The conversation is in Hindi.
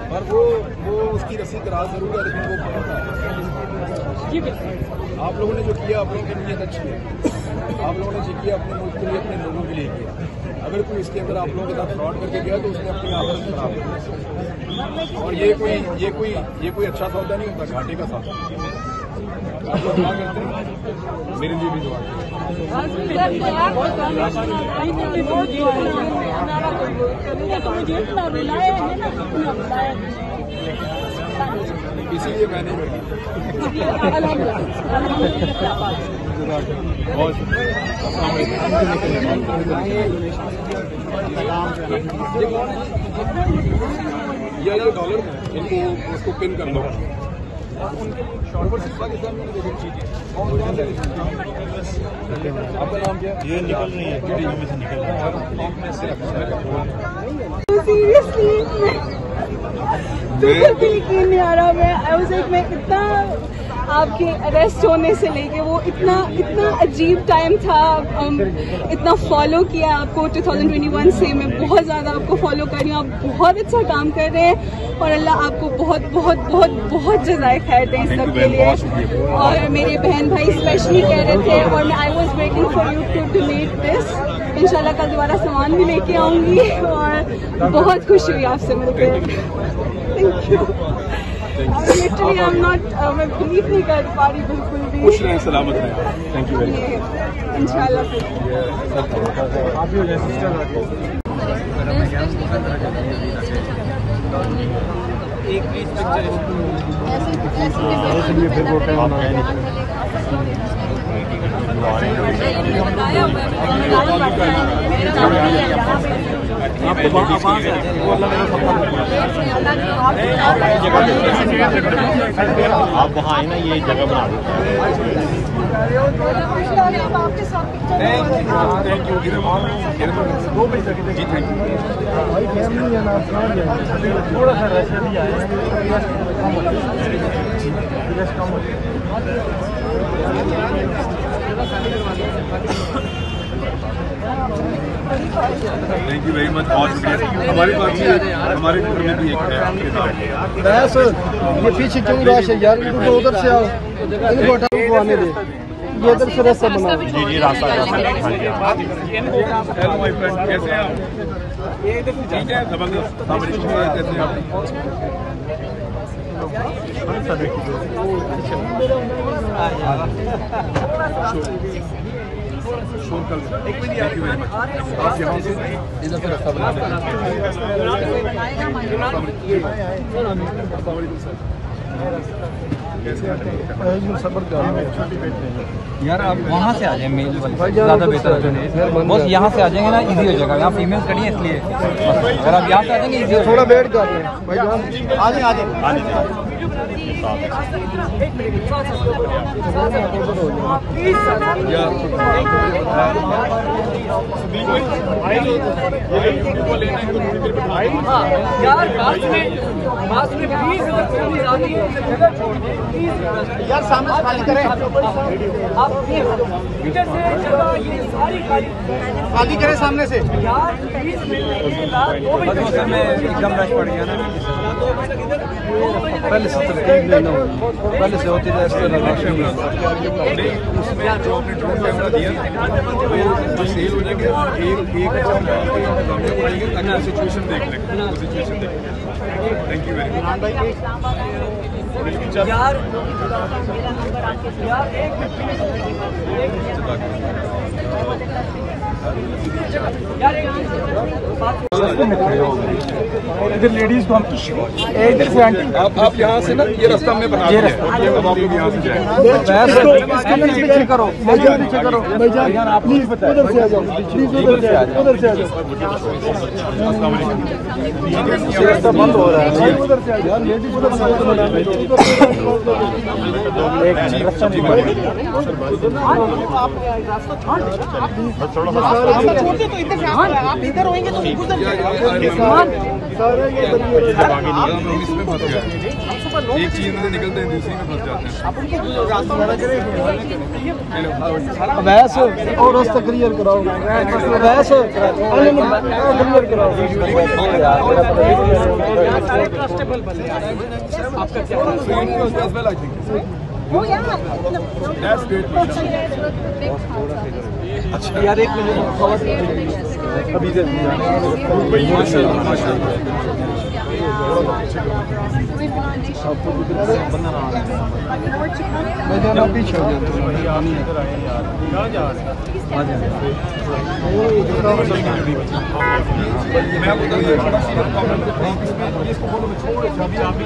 पर वो उसकी रस्सी दराज जरूर है, लेकिन वो बहुत है। आप लोगों ने जो किया, आप लोगों की नीयत अच्छी है, आप लोगों ने जो किया अपने मुल्क के लिए, अपने लोगों के लिए किया। अगर कोई इसके अंदर आप लोगों के साथ फ्रॉड करके गया तो उसने अपनी आखिरत खराब कर दी। और ये कोई अच्छा सौदा नहीं होता, घाटे का सौदा। आप लोग क्या करते हैं, मेरे लिए भी दुआ इसीलिए मैंने ये डॉलर इनको उसको पिन कर लो। आपका नाम क्या? ये निकल रही है, में से निकल रही है। यकीन नहीं आ रहा। मैं इतना आपके अरेस्ट होने से लेके वो इतना अजीब टाइम था। इतना फॉलो किया आपको 2021 से, मैं बहुत ज़्यादा आपको फॉलो कर रही हूँ। आप बहुत अच्छा काम कर रहे हैं और अल्लाह आपको बहुत बहुत बहुत बहुत जज़ाए खैर दे इस सब के लिए। और मेरे बहन भाई स्पेशली कह रहे थे और मैं I was waiting for you to donate this. इंशाल्लाह कल दोबारा सामान भी लेके आऊँगी और बहुत खुशी हुई आपसे मिलकर। Thank you. Literally I am not, मैं बिलीव नहीं कर पा रही बिल्कुल भी। खुश रहें, सलामत रहें। Thank you very much. इंशाल्लाह आप भी हो जाए सिस्टर। एक प्लीज पिक्चर आप वहाँ आए ना, ये जगह बना दो। Thank you. थोड़ा सा रश भी आए। थैंक यू वेरी मच, बहुत शुक्रिया। हमारे पास भी हमारे घर में भी एक है आपके साथ। ये पीछे क्यों राश है यार, इनको उधर से आओ, इनको हटा को आने दे। ये इधर से रास्ता बना। जी रास्ता। हेलो माय फ्रेंड, कैसे हैं आप? ठीक है, जबरदस्त। कैसे हैं आप? Thank you very much. आप यहाँ से इधर से रास्ता बना दें। यार आप वहाँ से आ जाए, मेल वाले ज़्यादा बेहतर है। बस यहाँ से आ जाएंगे ना, इजी हो जाएगा। यहाँ फीमेल्स खड़ी है इसलिए अगर आप यहाँ से आ जाएंगे इजी हो। थोड़ा वेट कर रहे हैं भाई जान। आ जाए। यार सामने से खाली करें, खाली करें सामने से। में एकदम रश पड़ गया ना, पहले से तरतीब लेना, पहले से होती है उसमें जो आपने ड्रोन कैमरा दिया वो सेल हो जाएगा। एक ताकि सिचुएशन देख लें, सिचुएशन देख। Thank you very much. इधर लेडीज को हम इधर से आंटी आप यहाँ से ना, ये रास्ता हमने बना दिया है, अब आप लोग यहाँ से जाएं। पीछे करो, पीछे करो भाईजान, आप प्लीज उधर से आ जाओ, प्लीज उधर से आ जाओ, उधर से आ जाओ। रास्ता बंद हो रहा है, उधर से आ जाओ लेडीज, उधर से आप इधर होंगे तो इसमें फंस गया। एक चीज में से निकलते हैं दूसरी में फंस जाते हैं। अवैस और रास्ता क्लियर कराओ, अवैस क्लियर कराओ। आपका क्या as well, I think. Oh yeah. That's great. अच्छा यार एक मिनट अभी से माशाल्लाह माशाल्लाह। मैं जाना पीछे हो गया। मैं आपको बड़ा सीरियस प्रॉब्लम है, इसको बोलो मैं छोड़ चाबी आप ही